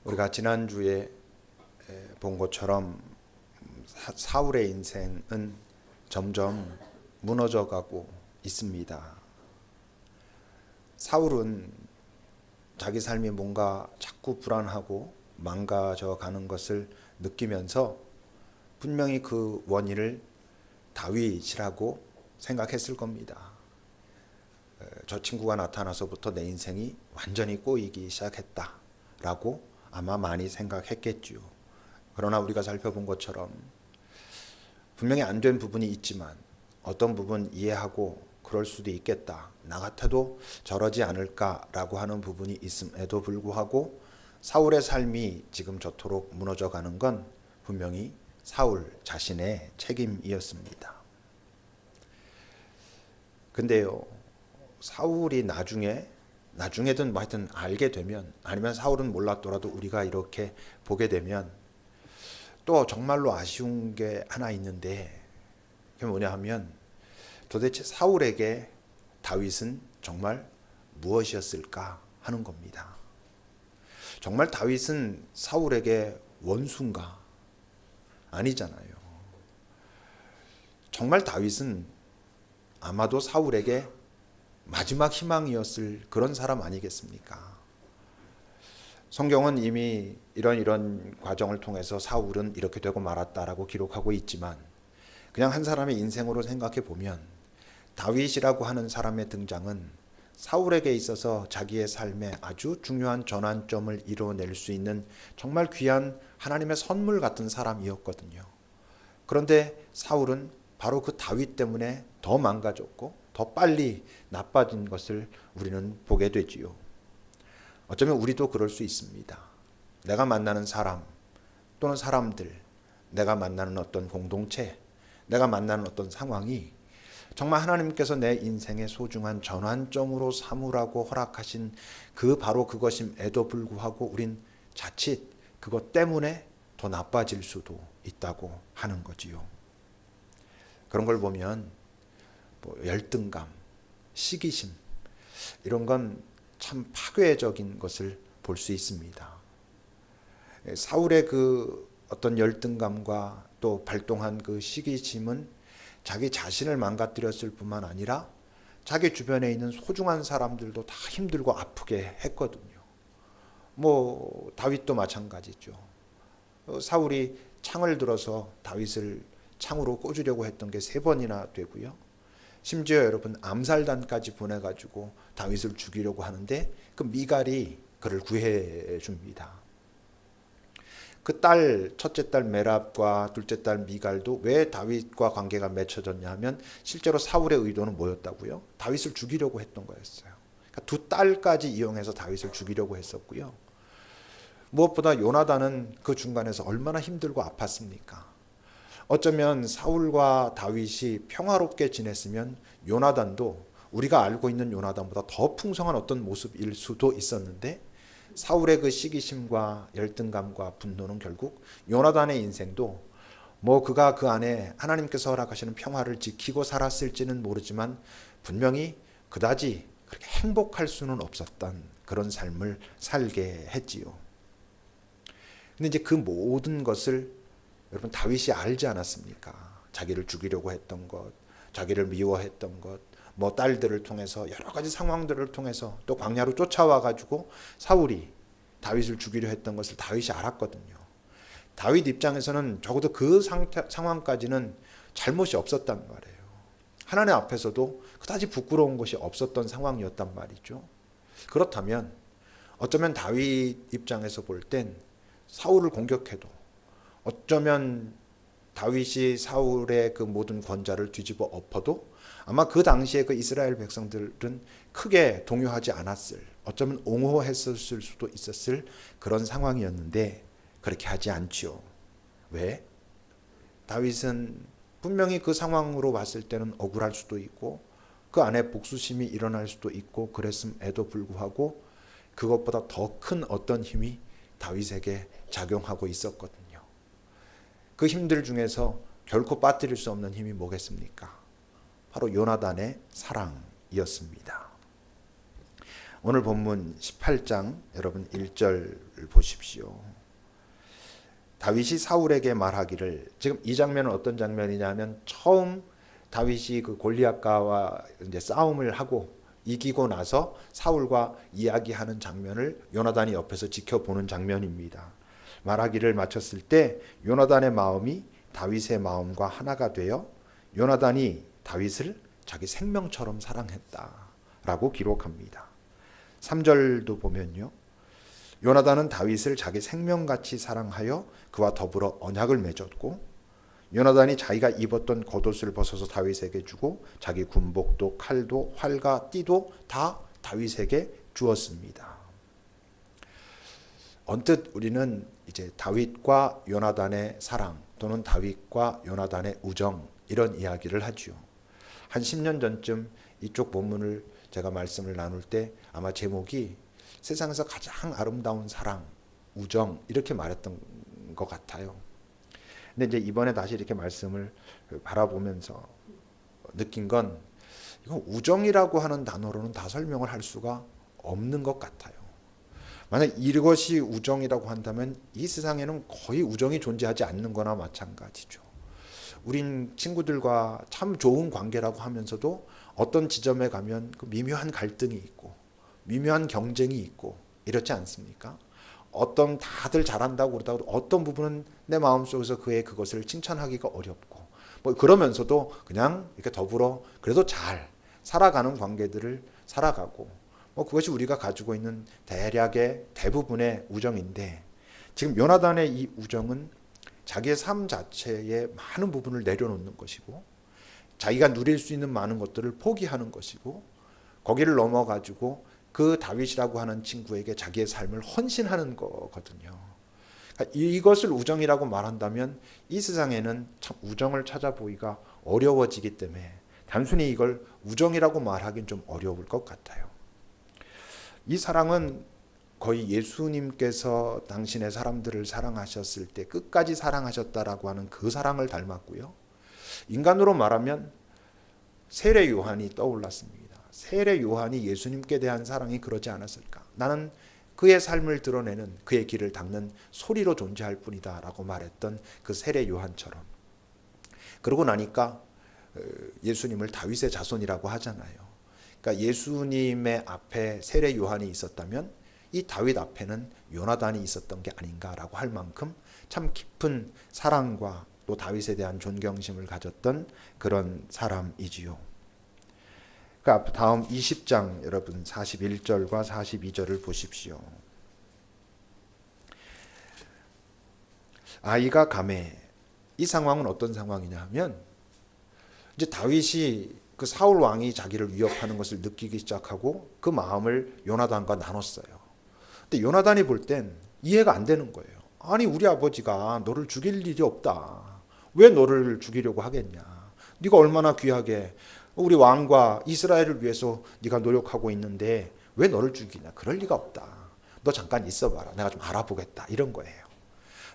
우리가 지난주에 본 것처럼 사울의 인생은 점점 무너져 가고 있습니다. 사울은 자기 삶이 뭔가 자꾸 불안하고 망가져 가는 것을 느끼면서 분명히 그 원인을 다윗이라고 생각했을 겁니다. 저 친구가 나타나서부터 내 인생이 완전히 꼬이기 시작했다라고 아마 많이 생각했겠지요. 그러나 우리가 살펴본 것처럼 분명히 안 된 부분이 있지만 어떤 부분 이해하고 그럴 수도 있겠다. 나 같아도 저러지 않을까라고 하는 부분이 있음에도 불구하고 사울의 삶이 지금 저토록 무너져 가는 건 분명히 사울 자신의 책임이었습니다. 근데요, 사울이 나중에든 뭐 하여튼 알게 되면, 아니면 사울은 몰랐더라도 우리가 이렇게 보게 되면 또 정말로 아쉬운 게 하나 있는데, 그게 뭐냐 하면 도대체 사울에게 다윗은 정말 무엇이었을까 하는 겁니다. 정말 다윗은 사울에게 원수인가? 아니잖아요. 정말 다윗은 아마도 사울에게 마지막 희망이었을 그런 사람 아니겠습니까? 성경은 이미 이런 과정을 통해서 사울은 이렇게 되고 말았다라고 기록하고 있지만, 그냥 한 사람의 인생으로 생각해 보면 다윗이라고 하는 사람의 등장은 사울에게 있어서 자기의 삶에 아주 중요한 전환점을 이뤄낼 수 있는 정말 귀한 하나님의 선물 같은 사람이었거든요. 그런데 사울은 바로 그 다윗 때문에 더 망가졌고 더 빨리 나빠진 것을 우리는 보게 되지요. 어쩌면 우리도 그럴 수 있습니다. 내가 만나는 사람 또는 사람들, 내가 만나는 어떤 공동체, 내가 만나는 어떤 상황이 정말 하나님께서 내 인생의 소중한 전환점으로 삼으라고 허락하신 바로 그것임에도 불구하고 우린 자칫 그것 때문에 더 나빠질 수도 있다고 하는 거지요. 그런 걸 보면 열등감, 시기심, 이런 건 참 파괴적인 것을 볼 수 있습니다. 사울의 그 어떤 열등감과 또 발동한 그 시기심은 자기 자신을 망가뜨렸을 뿐만 아니라 자기 주변에 있는 소중한 사람들도 다 힘들고 아프게 했거든요. 다윗도 마찬가지죠. 사울이 창을 들어서 다윗을 창으로 꽂으려고 했던 게 3번이나 되고요. 심지어 여러분 암살단까지 보내가지고 다윗을 죽이려고 하는데 그 미갈이 그를 구해 줍니다. 그 첫째 딸 메랍과 둘째 딸 미갈도 왜 다윗과 관계가 맺혀졌냐 하면 실제로 사울의 의도는 뭐였다고요? 다윗을 죽이려고 했던 거였어요. 그러니까 2딸까지 이용해서 다윗을 죽이려고 했었고요. 무엇보다 요나단은 그 중간에서 얼마나 힘들고 아팠습니까? 어쩌면 사울과 다윗이 평화롭게 지냈으면 요나단도 우리가 알고 있는 요나단보다 더 풍성한 어떤 모습일 수도 있었는데, 사울의 그 시기심과 열등감과 분노는 결국 요나단의 인생도 그가 그 안에 하나님께서 허락하시는 평화를 지키고 살았을지는 모르지만 분명히 그다지 그렇게 행복할 수는 없었던 그런 삶을 살게 했지요. 근데 이제 그 모든 것을 여러분 다윗이 알지 않았습니까? 자기를 죽이려고 했던 것, 자기를 미워했던 것, 딸들을 통해서 여러 가지 상황들을 통해서 또 광야로 쫓아와 가지고 사울이 다윗을 죽이려 했던 것을 다윗이 알았거든요. 다윗 입장에서는 적어도 그 상황까지는 잘못이 없었단 말이에요. 하나님 앞에서도 그다지 부끄러운 것이 없었던 상황이었단 말이죠. 그렇다면 어쩌면 다윗 입장에서 볼 땐 사울을 공격해도, 어쩌면 다윗이 사울의 그 모든 권좌를 뒤집어 엎어도 아마 그 당시에 그 이스라엘 백성들은 크게 동요하지 않았을, 어쩌면 옹호했을 수도 있었을 그런 상황이었는데 그렇게 하지 않지요. 왜? 다윗은 분명히 그 상황으로 봤을 때는 억울할 수도 있고 그 안에 복수심이 일어날 수도 있고 그랬음에도 불구하고 그것보다 더 큰 어떤 힘이 다윗에게 작용하고 있었거든요. 그 힘들 중에서 결코 빠뜨릴 수 없는 힘이 뭐겠습니까? 바로 요나단의 사랑이었습니다. 오늘 본문 18장 여러분 1절 보십시오. 다윗이 사울에게 말하기를, 지금 이 장면은 어떤 장면이냐면 처음 다윗이 그 골리앗과 이제 싸움을 하고 이기고 나서 사울과 이야기하는 장면을 요나단이 옆에서 지켜보는 장면입니다. 말하기를 마쳤을 때 요나단의 마음이 다윗의 마음과 하나가 되어 요나단이 다윗을 자기 생명처럼 사랑했다라고 기록합니다. 3절도 보면요. 요나단은 다윗을 자기 생명같이 사랑하여 그와 더불어 언약을 맺었고, 요나단이 자기가 입었던 겉옷을 벗어서 다윗에게 주고 자기 군복도 칼도 활과 띠도 다 다윗에게 주었습니다. 언뜻 우리는 이제 다윗과 요나단의 사랑 또는 다윗과 요나단의 우정, 이런 이야기를 하죠. 한 10년 전쯤 이쪽 본문을 제가 말씀을 나눌 때 아마 제목이 세상에서 가장 아름다운 사랑, 우정, 이렇게 말했던 것 같아요. 근데 이제 이번에 다시 이렇게 말씀을 바라보면서 느낀 건, 이거 우정이라고 하는 단어로는 다 설명을 할 수가 없는 것 같아요. 만약 이것이 우정이라고 한다면 이 세상에는 거의 우정이 존재하지 않는 거나 마찬가지죠. 우린 친구들과 참 좋은 관계라고 하면서도 어떤 지점에 가면 그 미묘한 갈등이 있고 미묘한 경쟁이 있고 이렇지 않습니까? 어떤 다들 잘한다고 그러다가 어떤 부분은 내 마음속에서 그것을 칭찬하기가 어렵고, 뭐 그러면서도 그냥 이렇게 더불어 그래도 잘 살아가는 관계들을 살아가고, 뭐 그것이 우리가 가지고 있는 대부분의 우정인데, 지금 요나단의 이 우정은 자기의 삶 자체의 많은 부분을 내려놓는 것이고 자기가 누릴 수 있는 많은 것들을 포기하는 것이고, 거기를 넘어가지고 그 다윗이라고 하는 친구에게 자기의 삶을 헌신하는 거거든요. 그러니까 이것을 우정이라고 말한다면 이 세상에는 참 우정을 찾아보기가 어려워지기 때문에 단순히 이걸 우정이라고 말하기는 좀 어려울 것 같아요. 이 사랑은 거의 예수님께서 당신의 사람들을 사랑하셨을 때 끝까지 사랑하셨다라고 하는 그 사랑을 닮았고요. 인간으로 말하면 세례 요한이 떠올랐습니다. 세례 요한이 예수님께 대한 사랑이 그러지 않았을까? 나는 그의 삶을 드러내는, 그의 길을 닦는 소리로 존재할 뿐이다 라고 말했던 그 세례 요한처럼. 그러고 나니까 예수님을 다윗의 자손이라고 하잖아요. 그러니까 예수님의 앞에 세례 요한이 있었다면 이 다윗 앞에는 요나단이 있었던 게 아닌가라고 할 만큼 참 깊은 사랑과 또 다윗에 대한 존경심을 가졌던 그런 사람이지요. 그러니까 다음 20장 여러분 41절과 42절을 보십시오. 아이가 감해. 이 상황은 어떤 상황이냐 하면, 이제 다윗이 그 사울 왕이 자기를 위협하는 것을 느끼기 시작하고 그 마음을 요나단과 나눴어요. 근데 요나단이 볼 땐 이해가 안 되는 거예요. 아니 우리 아버지가 너를 죽일 일이 없다. 왜 너를 죽이려고 하겠냐. 네가 얼마나 귀하게 우리 왕과 이스라엘을 위해서 네가 노력하고 있는데 왜 너를 죽이냐. 그럴 리가 없다. 너 잠깐 있어봐라. 내가 좀 알아보겠다. 이런 거예요.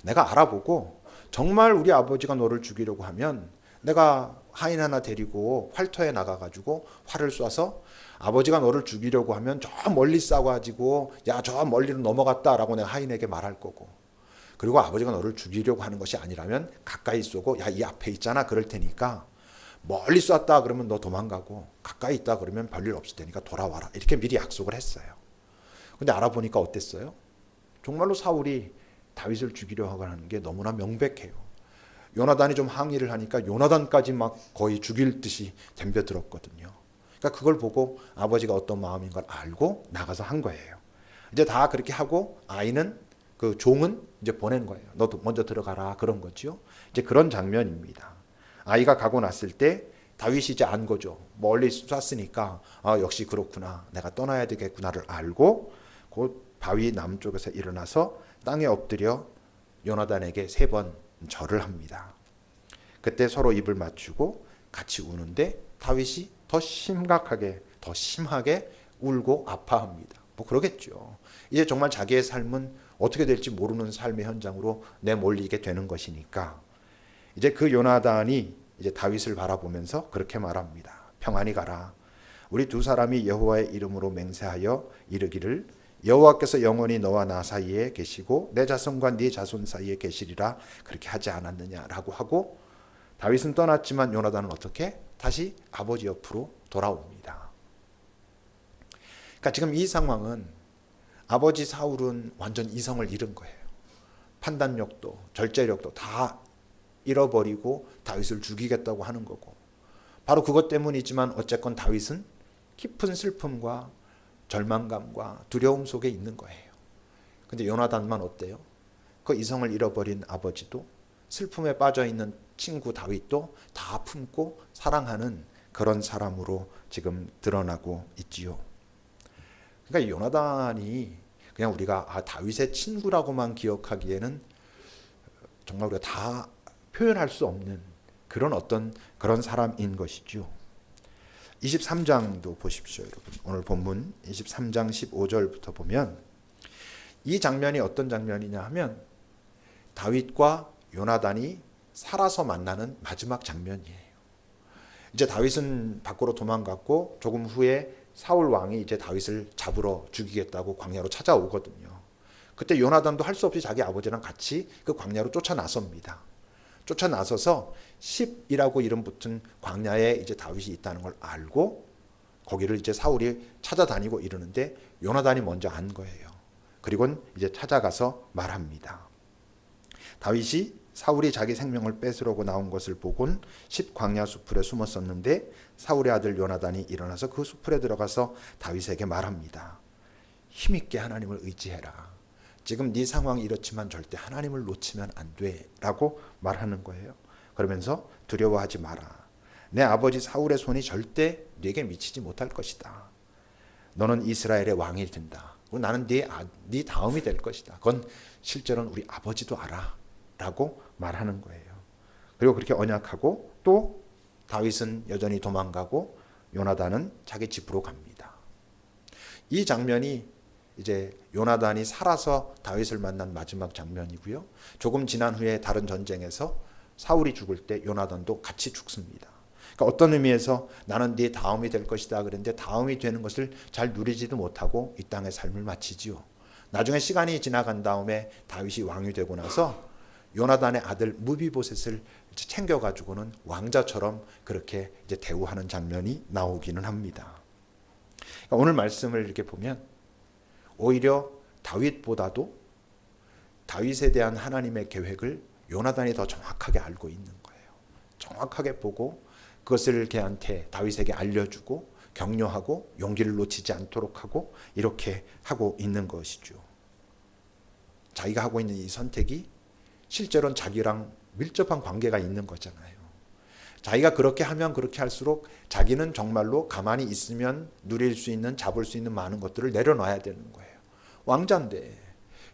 내가 알아보고 정말 우리 아버지가 너를 죽이려고 하면 내가 하인 하나 데리고 활터에 나가가지고 활을 쏴서 아버지가 너를 죽이려고 하면 저 멀리 쏴가지고 야 저 멀리로 넘어갔다라고 내가 하인에게 말할 거고, 그리고 아버지가 너를 죽이려고 하는 것이 아니라면 가까이 쏘고 야 이 앞에 있잖아 그럴 테니까 멀리 쐈다 그러면 너 도망가고 가까이 있다 그러면 별일 없을 테니까 돌아와라. 이렇게 미리 약속을 했어요. 근데 알아보니까 어땠어요? 정말로 사울이 다윗을 죽이려 하는 게 너무나 명백해요. 요나단이 좀 항의를 하니까 요나단까지 막 거의 죽일 듯이 덤벼들었거든요. 그러니까 그걸 보고 아버지가 어떤 마음인 걸 알고 나가서 한 거예요. 이제 다 그렇게 하고 아이는 그 종은 이제 보낸 거예요. 너도 먼저 들어가라 그런 거죠. 이제 그런 장면입니다. 아이가 가고 났을 때 다윗이 이제 안 거죠. 멀리 쐈으니까 역시 그렇구나. 내가 떠나야 되겠구나를 알고 곧 바위 남쪽에서 일어나서 땅에 엎드려 요나단에게 3번 절을 합니다. 그때 서로 입을 맞추고 같이 우는데 다윗이 더 심각하게 더 심하게 울고 아파합니다. 뭐 그러겠죠. 이제 정말 자기의 삶은 어떻게 될지 모르는 삶의 현장으로 내몰리게 되는 것이니까 이제 그 요나단이 이제 다윗을 바라보면서 그렇게 말합니다. 평안히 가라. 우리 두 사람이 여호와의 이름으로 맹세하여 이르기를 여호와께서 영원히 너와 나 사이에 계시고 내 자손과 네 자손 사이에 계시리라 그렇게 하지 않았느냐라고 하고 다윗은 떠났지만 요나단은 어떻게? 다시 아버지 옆으로 돌아옵니다. 그러니까 지금 이 상황은 아버지 사울은 완전 이성을 잃은 거예요. 판단력도 절제력도 다 잃어버리고 다윗을 죽이겠다고 하는 거고 바로 그것 때문이지만 어쨌건 다윗은 깊은 슬픔과 절망감과 두려움 속에 있는 거예요. 근데 요나단만 어때요? 그 이성을 잃어버린 아버지도 슬픔에 빠져있는 친구 다윗도 다 품고 사랑하는 그런 사람으로 지금 드러나고 있지요. 그러니까 요나단이 그냥 우리가 다윗의 친구라고만 기억하기에는 정말 우리가 다 표현할 수 없는 그런 사람인 것이죠. 23장도 보십시오, 여러분. 오늘 본문 23장 15절부터 보면 이 장면이 어떤 장면이냐 하면 다윗과 요나단이 살아서 만나는 마지막 장면이에요. 이제 다윗은 밖으로 도망갔고 조금 후에 사울 왕이 이제 다윗을 잡으러 죽이겠다고 광야로 찾아오거든요. 그때 요나단도 할 수 없이 자기 아버지랑 같이 그 광야로 쫓아나섭니다. 쫓아나서서 10이라고 이름 붙은 광야에 이제 다윗이 있다는 걸 알고 거기를 이제 사울이 찾아다니고 이러는데 요나단이 먼저 안 거예요. 그리고는 이제 찾아가서 말합니다. 다윗이 사울이 자기 생명을 뺏으려고 나온 것을 보곤 10 광야 수풀에 숨었었는데 사울의 아들 요나단이 일어나서 그 수풀에 들어가서 다윗에게 말합니다. 힘있게 하나님을 의지해라. 지금 네 상황이 이렇지만 절대 하나님을 놓치면 안 돼 라고 말하는 거예요. 그러면서 두려워하지 마라. 내 아버지 사울의 손이 절대 네게 미치지 못할 것이다. 너는 이스라엘의 왕이 된다. 나는 네 다음이 될 것이다. 그건 실제로는 우리 아버지도 알아 라고 말하는 거예요. 그리고 그렇게 언약하고 또 다윗은 여전히 도망가고 요나단은 자기 집으로 갑니다. 이 장면이 이제 요나단이 살아서 다윗을 만난 마지막 장면이고요. 조금 지난 후에 다른 전쟁에서 사울이 죽을 때 요나단도 같이 죽습니다. 그러니까 어떤 의미에서 나는 네 다음이 될 것이다 그랬는데 다음이 되는 것을 잘 누리지도 못하고 이 땅의 삶을 마치지요. 나중에 시간이 지나간 다음에 다윗이 왕이 되고 나서 요나단의 아들 무비보셋을 챙겨가지고는 왕자처럼 그렇게 이제 대우하는 장면이 나오기는 합니다. 그러니까 오늘 말씀을 이렇게 보면 오히려 다윗보다도 다윗에 대한 하나님의 계획을 요나단이 더 정확하게 알고 있는 거예요. 정확하게 보고 그것을 걔한테 다윗에게 알려주고 격려하고 용기를 놓치지 않도록 하고 이렇게 하고 있는 것이죠. 자기가 하고 있는 이 선택이 실제로는 자기랑 밀접한 관계가 있는 거잖아요. 자기가 그렇게 하면 그렇게 할수록 자기는 정말로 가만히 있으면 누릴 수 있는 잡을 수 있는 많은 것들을 내려놔야 되는 거예요. 왕자인데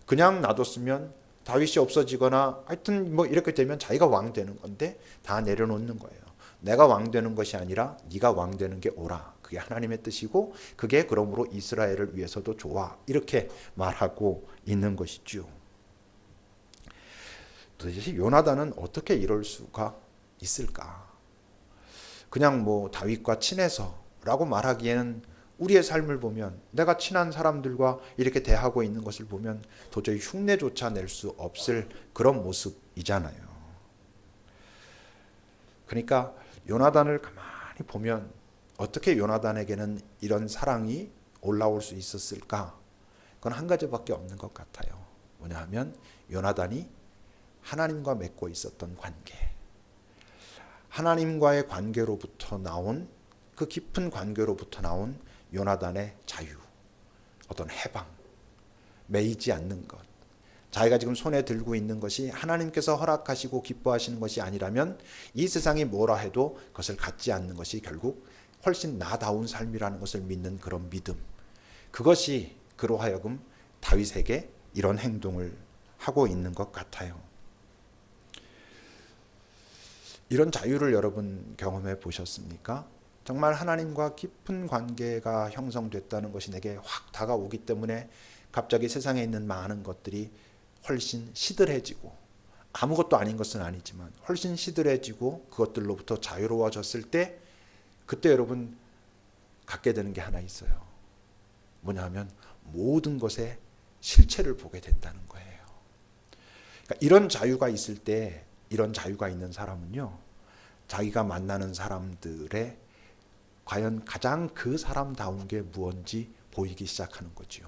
그냥 놔뒀으면 다윗이 없어지거나 하여튼 뭐 이렇게 되면 자기가 왕 되는 건데 다 내려놓는 거예요. 내가 왕 되는 것이 아니라 네가 왕 되는 게 옳아. 그게 하나님의 뜻이고 그게 그러므로 이스라엘을 위해서도 좋아. 이렇게 말하고 있는 것이죠. 도대체 요나단은 어떻게 이럴 수가 있을까? 그냥 뭐 다윗과 친해서라고 말하기에는 우리의 삶을 보면 내가 친한 사람들과 이렇게 대하고 있는 것을 보면 도저히 흉내조차 낼 수 없을 그런 모습이잖아요. 그러니까 요나단을 가만히 보면 어떻게 요나단에게는 이런 사랑이 올라올 수 있었을까? 그건 한 가지밖에 없는 것 같아요. 뭐냐 하면 요나단이 하나님과 맺고 있었던 관계, 하나님과의 관계로부터 나온 그 깊은 관계로부터 나온 요나단의 자유, 어떤 해방, 매이지 않는 것, 자기가 지금 손에 들고 있는 것이 하나님께서 허락하시고 기뻐하시는 것이 아니라면 이 세상이 뭐라 해도 그것을 갖지 않는 것이 결국 훨씬 나다운 삶이라는 것을 믿는 그런 믿음, 그것이 그로 하여금 다윗에게 이런 행동을 하고 있는 것 같아요. 이런 자유를 여러분 경험해 보셨습니까? 정말 하나님과 깊은 관계가 형성됐다는 것이 내게 확 다가오기 때문에 갑자기 세상에 있는 많은 것들이 훨씬 시들해지고, 아무것도 아닌 것은 아니지만 훨씬 시들해지고 그것들로부터 자유로워졌을 때, 그때 여러분 갖게 되는 게 하나 있어요. 뭐냐 하면 모든 것의 실체를 보게 된다는 거예요. 그러니까 이런 자유가 있을 때, 이런 자유가 있는 사람은요, 자기가 만나는 사람들의 과연 가장 그 사람다운 게 무언지 보이기 시작하는 거지요.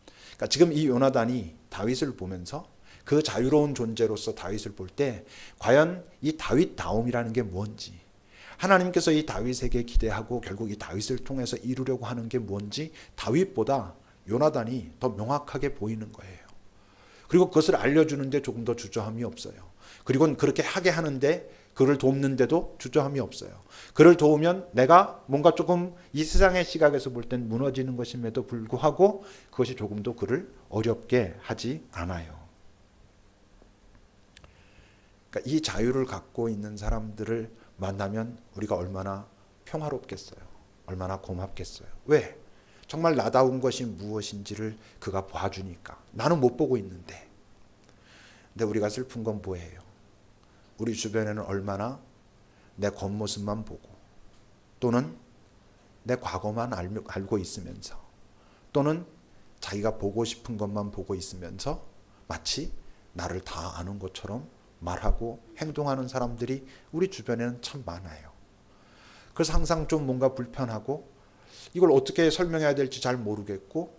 그러니까 지금 이 요나단이 다윗을 보면서 그 자유로운 존재로서 다윗을 볼 때 과연 이 다윗다움이라는 게 뭔지, 하나님께서 이 다윗에게 기대하고 결국 이 다윗을 통해서 이루려고 하는 게 뭔지 다윗보다 요나단이 더 명확하게 보이는 거예요. 그리고 그것을 알려주는데 조금 더 주저함이 없어요. 그리고 그렇게 하게 하는데, 그를 돕는데도 주저함이 없어요. 그를 도우면 내가 뭔가 조금 이 세상의 시각에서 볼 땐 무너지는 것임에도 불구하고 그것이 조금도 그를 어렵게 하지 않아요. 그러니까 이 자유를 갖고 있는 사람들을 만나면 우리가 얼마나 평화롭겠어요. 얼마나 고맙겠어요. 왜? 정말 나다운 것이 무엇인지를 그가 봐주니까. 나는 못 보고 있는데. 근데 우리가 슬픈 건 뭐예요? 우리 주변에는 얼마나 내 겉모습만 보고, 또는 내 과거만 알고 있으면서, 또는 자기가 보고 싶은 것만 보고 있으면서 마치 나를 다 아는 것처럼 말하고 행동하는 사람들이 우리 주변에는 참 많아요. 그래서 항상 좀 뭔가 불편하고 이걸 어떻게 설명해야 될지 잘 모르겠고,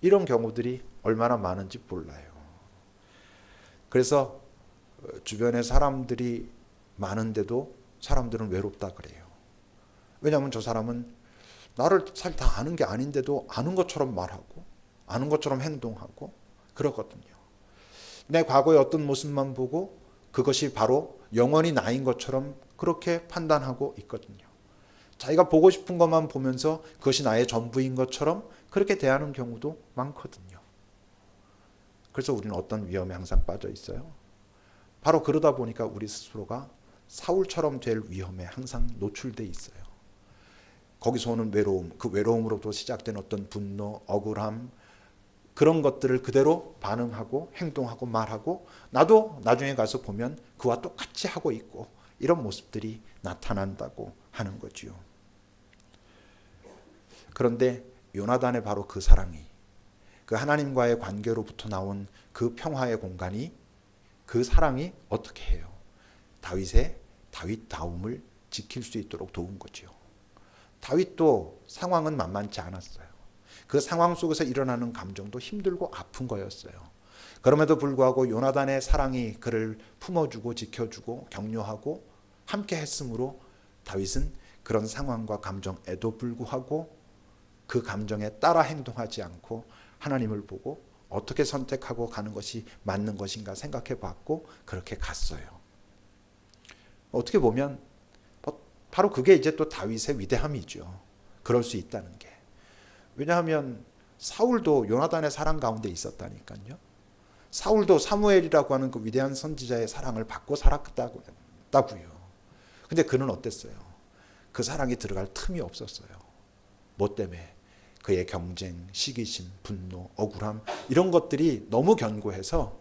이런 경우들이 얼마나 많은지 몰라요. 그래서 주변에 사람들이 많은데도 사람들은 외롭다 그래요. 왜냐하면 저 사람은 나를 잘 다 아는 게 아닌데도 아는 것처럼 말하고 아는 것처럼 행동하고 그러거든요. 내 과거의 어떤 모습만 보고 그것이 바로 영원히 나인 것처럼 그렇게 판단하고 있거든요. 자기가 보고 싶은 것만 보면서 그것이 나의 전부인 것처럼 그렇게 대하는 경우도 많거든요. 그래서 우리는 어떤 위험에 항상 빠져 있어요? 바로 그러다 보니까 우리 스스로가 사울처럼 될 위험에 항상 노출돼 있어요. 거기서 오는 외로움, 그 외로움으로부터 시작된 어떤 분노, 억울함, 그런 것들을 그대로 반응하고 행동하고 말하고, 나도 나중에 가서 보면 그와 똑같이 하고 있고, 이런 모습들이 나타난다고 하는 거지요. 그런데 요나단의 바로 그 사랑이, 그 하나님과의 관계로부터 나온 그 평화의 공간이, 그 사랑이 어떻게 해요? 다윗의 다윗다움을 지킬 수 있도록 도운 거지요. 다윗도 상황은 만만치 않았어요. 그 상황 속에서 일어나는 감정도 힘들고 아픈 거였어요. 그럼에도 불구하고 요나단의 사랑이 그를 품어주고 지켜주고 격려하고 함께 했으므로 다윗은 그런 상황과 감정에도 불구하고 그 감정에 따라 행동하지 않고 하나님을 보고 어떻게 선택하고 가는 것이 맞는 것인가 생각해 봤고 그렇게 갔어요. 어떻게 보면 바로 그게 이제 또 다윗의 위대함이죠. 그럴 수 있다는 게. 왜냐하면 사울도 요나단의 사랑 가운데 있었다니까요. 사울도 사무엘이라고 하는 그 위대한 선지자의 사랑을 받고 살았다고요. 근데 그는 어땠어요? 그 사랑이 들어갈 틈이 없었어요. 뭐 때문에? 그의 경쟁, 시기심, 분노, 억울함, 이런 것들이 너무 견고해서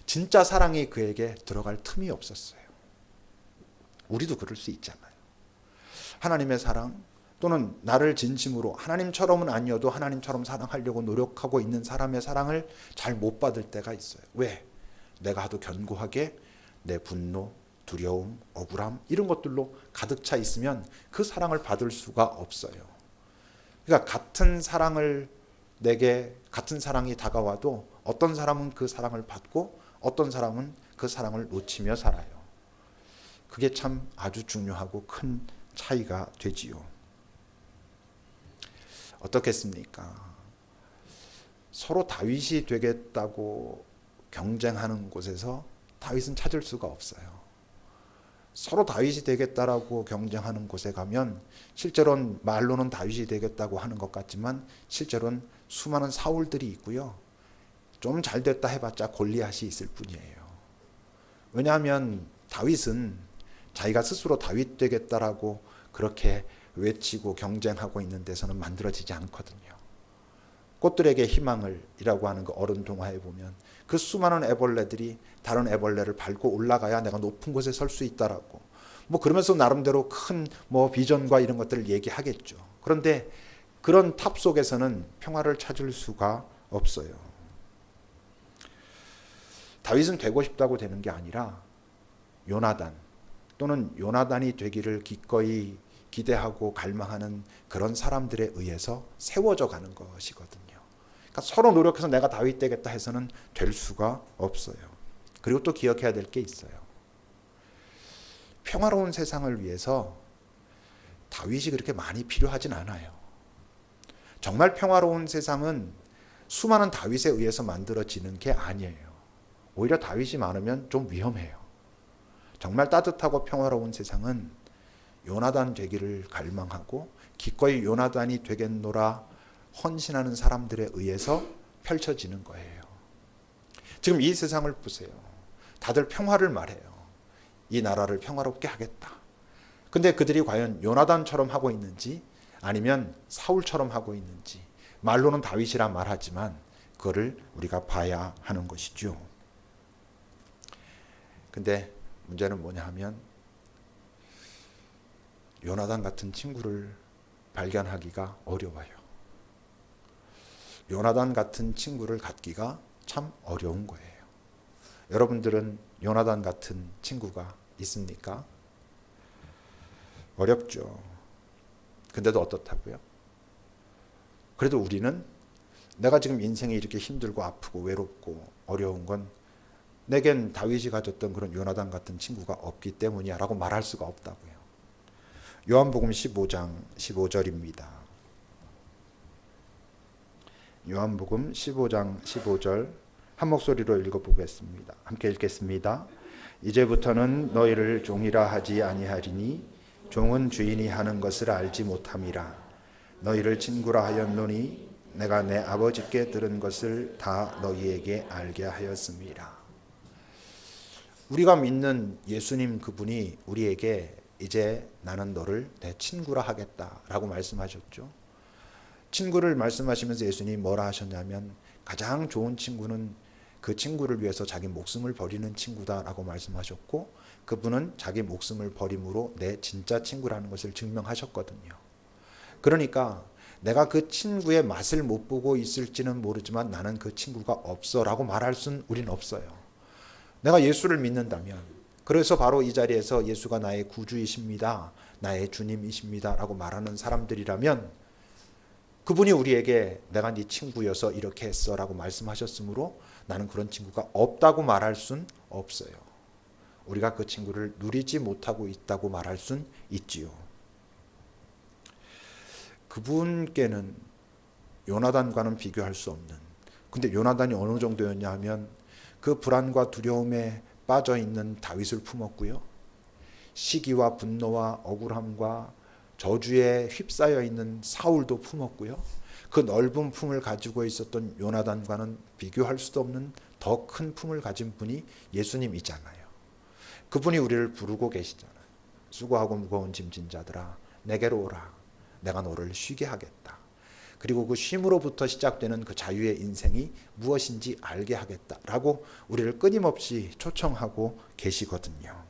진짜 사랑이 그에게 들어갈 틈이 없었어요. 우리도 그럴 수 있잖아요. 하나님의 사랑, 또는 나를 진심으로 하나님처럼은 아니어도 하나님처럼 사랑하려고 노력하고 있는 사람의 사랑을 잘 못 받을 때가 있어요. 왜? 내가 하도 견고하게 내 분노, 두려움, 억울함 이런 것들로 가득 차 있으면 그 사랑을 받을 수가 없어요. 그러니까 같은 사랑을 내게 같은 사랑이 다가와도 어떤 사람은 그 사랑을 받고 어떤 사람은 그 사랑을 놓치며 살아요. 그게 참 아주 중요하고 큰 차이가 되지요. 어떻겠습니까? 서로 다윗이 되겠다고 경쟁하는 곳에서 다윗은 찾을 수가 없어요. 서로 다윗이 되겠다라고 경쟁하는 곳에 가면 실제로는 말로는 다윗이 되겠다고 하는 것 같지만 실제로는 수많은 사울들이 있고요. 좀 잘 됐다 해봤자 골리앗이 있을 뿐이에요. 왜냐하면 다윗은 자기가 스스로 다윗 되겠다라고 그렇게 외치고 경쟁하고 있는 데서는 만들어지지 않거든요. 꽃들에게 희망을 이라고 하는 그 어른 동화에 보면 그 수많은 애벌레들이 다른 애벌레를 밟고 올라가야 내가 높은 곳에 설 수 있다라고 뭐 그러면서 나름대로 큰 뭐 비전과 이런 것들을 얘기하겠죠. 그런데 그런 탑 속에서는 평화를 찾을 수가 없어요. 다윗은 되고 싶다고 되는 게 아니라 요나단 또는 요나단이 되기를 기꺼이 기대하고 갈망하는 그런 사람들에 의해서 세워져 가는 것이거든요. 그러니까 서로 노력해서 내가 다윗 되겠다 해서는 될 수가 없어요. 그리고 또 기억해야 될 게 있어요. 평화로운 세상을 위해서 다윗이 그렇게 많이 필요하진 않아요. 정말 평화로운 세상은 수많은 다윗에 의해서 만들어지는 게 아니에요. 오히려 다윗이 많으면 좀 위험해요. 정말 따뜻하고 평화로운 세상은 요나단 되기를 갈망하고 기꺼이 요나단이 되겠노라 헌신하는 사람들에 의해서 펼쳐지는 거예요. 지금 이 세상을 보세요. 다들 평화를 말해요. 이 나라를 평화롭게 하겠다. 근데 그들이 과연 요나단처럼 하고 있는지 아니면 사울처럼 하고 있는지, 말로는 다윗이라 말하지만 그거를 우리가 봐야 하는 것이죠. 근데 문제는 뭐냐 하면 요나단 같은 친구를 발견하기가 어려워요. 요나단 같은 친구를 갖기가 참 어려운 거예요. 여러분들은 요나단 같은 친구가 있습니까? 어렵죠. 근데도 어떻다고요? 그래도 우리는 내가 지금 인생이 이렇게 힘들고 아프고 외롭고 어려운 건 내겐 다윗이 가졌던 그런 요나단 같은 친구가 없기 때문이야 라고 말할 수가 없다고요. 요한복음 15장 15절입니다. 요한복음 15장 15절 한 목소리로 읽어보겠습니다. 함께 읽겠습니다. 이제부터는 너희를 종이라 하지 아니하리니 종은 주인이 하는 것을 알지 못함이라. 너희를 친구라 하였노니 내가 내 아버지께 들은 것을 다 너희에게 알게 하였음이라. 우리가 믿는 예수님 그분이 우리에게 이제 나는 너를 내 친구라 하겠다라고 말씀하셨죠. 친구를 말씀하시면서 예수님이 뭐라 하셨냐면 가장 좋은 친구는 그 친구를 위해서 자기 목숨을 버리는 친구다라고 말씀하셨고, 그분은 자기 목숨을 버림으로 내 진짜 친구라는 것을 증명하셨거든요. 그러니까 내가 그 친구의 맛을 못 보고 있을지는 모르지만 나는 그 친구가 없어 라고 말할 수는 우린 없어요. 내가 예수를 믿는다면, 그래서 바로 이 자리에서 예수가 나의 구주이십니다, 나의 주님이십니다 라고 말하는 사람들이라면 그분이 우리에게 내가 네 친구여서 이렇게 했어 라고 말씀하셨으므로 나는 그런 친구가 없다고 말할 순 없어요. 우리가 그 친구를 누리지 못하고 있다고 말할 순 있지요. 그분께는 요나단과는 비교할 수 없는, 근데 요나단이 어느 정도였냐 하면 그 불안과 두려움에 빠져 있는 다윗을 품었고요, 시기와 분노와 억울함과 저주에 휩싸여 있는 사울도 품었고요, 그 넓은 품을 가지고 있었던 요나단과는 비교할 수도 없는 더 큰 품을 가진 분이 예수님이잖아요. 그분이 우리를 부르고 계시잖아요. 수고하고 무거운 짐진 자들아 내게로 오라, 내가 너를 쉬게 하겠다. 그리고 그 쉼으로부터 시작되는 그 자유의 인생이 무엇인지 알게 하겠다라고 우리를 끊임없이 초청하고 계시거든요.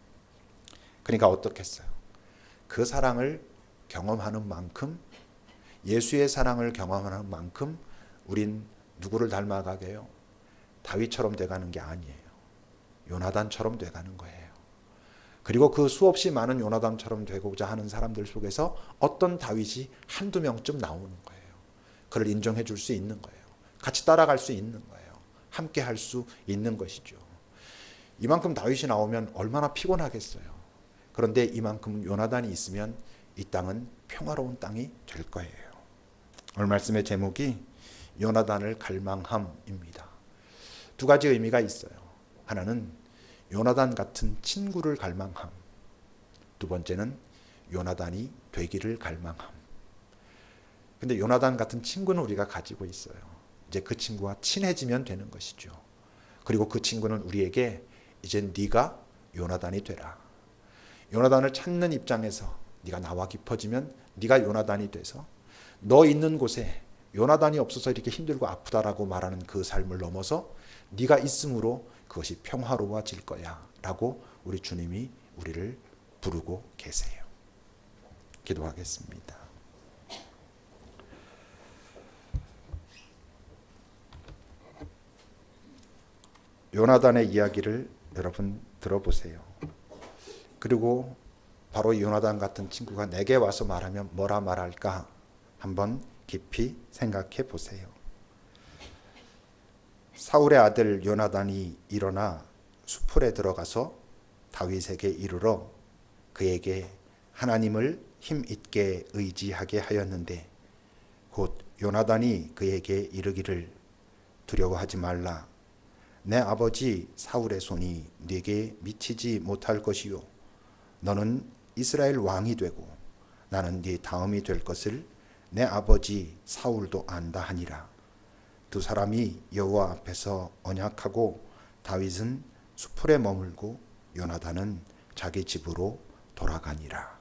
그러니까 어떻겠어요? 그 사랑을 경험하는 만큼, 예수의 사랑을 경험하는 만큼 우린 누구를 닮아가게요? 다윗처럼 돼가는 게 아니에요. 요나단처럼 돼가는 거예요. 그리고 그 수없이 많은 요나단처럼 되고자 하는 사람들 속에서 어떤 다윗이 한두 명쯤 나오는 거예요. 그를 인정해 줄 수 있는 거예요. 같이 따라갈 수 있는 거예요. 함께 할 수 있는 것이죠. 이만큼 다윗이 나오면 얼마나 피곤하겠어요. 그런데 이만큼 요나단이 있으면 이 땅은 평화로운 땅이 될 거예요. 오늘 말씀의 제목이 요나단을 갈망함입니다. 두 가지 의미가 있어요. 하나는 요나단 같은 친구를 갈망함, 두 번째는 요나단이 되기를 갈망함. 근데 요나단 같은 친구는 우리가 가지고 있어요. 이제 그 친구와 친해지면 되는 것이죠. 그리고 그 친구는 우리에게 이제 네가 요나단이 되라. 요나단을 찾는 입장에서 네가 나와 깊어지면 네가 요나단이 돼서 너 있는 곳에 요나단이 없어서 이렇게 힘들고 아프다라고 말하는 그 삶을 넘어서 네가 있음으로 그것이 평화로워질 거야 라고 우리 주님이 우리를 부르고 계세요. 기도하겠습니다. 요나단의 이야기를 여러분 들어보세요. 그리고 바로 요나단 같은 친구가 내게 와서 말하면 뭐라 말할까 한번 깊이 생각해 보세요. 사울의 아들 요나단이 일어나 수풀에 들어가서 다윗에게 이르러 그에게 하나님을 힘있게 의지하게 하였는데 곧 요나단이 그에게 이르기를 두려워하지 말라. 내 아버지 사울의 손이 네게 미치지 못할 것이요 너는 이스라엘 왕이 되고 나는 네 다음이 될 것을 내 아버지 사울도 안다 하니라. 두 사람이 여호와 앞에서 언약하고 다윗은 수풀에 머물고 요나단은 자기 집으로 돌아가니라.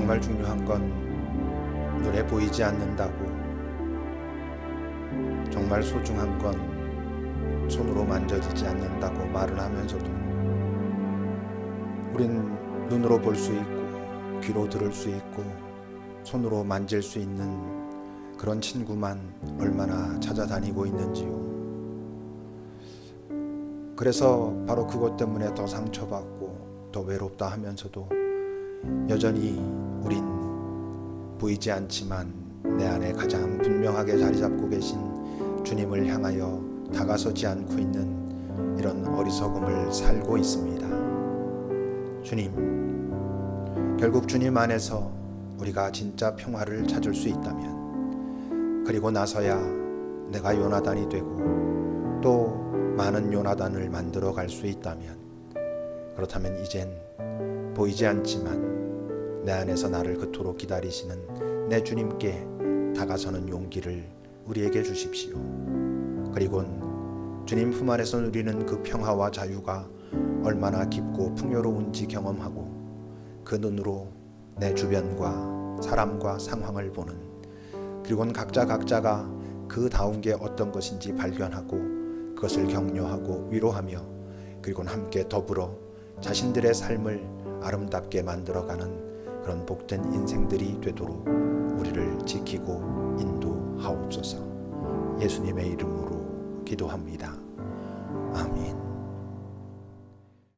정말 중요한 건 눈에 보이지 않는다고, 정말 소중한 건 손으로 만져지지 않는다고 말을 하면서도 우린 눈으로 볼 수 있고 귀로 들을 수 있고 손으로 만질 수 있는 그런 친구만 얼마나 찾아다니고 있는지요. 그래서 바로 그것 때문에 더 상처받고 더 외롭다 하면서도 여전히 우린 보이지 않지만 내 안에 가장 분명하게 자리 잡고 계신 주님을 향하여 다가서지 않고 있는 이런 어리석음을 살고 있습니다. 주님, 결국 주님 안에서 우리가 진짜 평화를 찾을 수 있다면, 그리고 나서야 내가 요나단이 되고 또 많은 요나단을 만들어 갈 수 있다면, 그렇다면 이젠 보이지 않지만 내 안에서 나를 그토록 기다리시는 내 주님께 다가서는 용기를 우리에게 주십시오. 그리고 주님 품 안에서 누리는 그 평화와 자유가 얼마나 깊고 풍요로운지 경험하고 그 눈으로 내 주변과 사람과 상황을 보는, 그리고 각자가 그 다운 게 어떤 것인지 발견하고 그것을 격려하고 위로하며, 그리고 함께 더불어 자신들의 삶을 아름답게 만들어가는 그런 복된 인생들이 되도록 우리를 지키고 인도하옵소서. 예수님의 이름으로 기도합니다.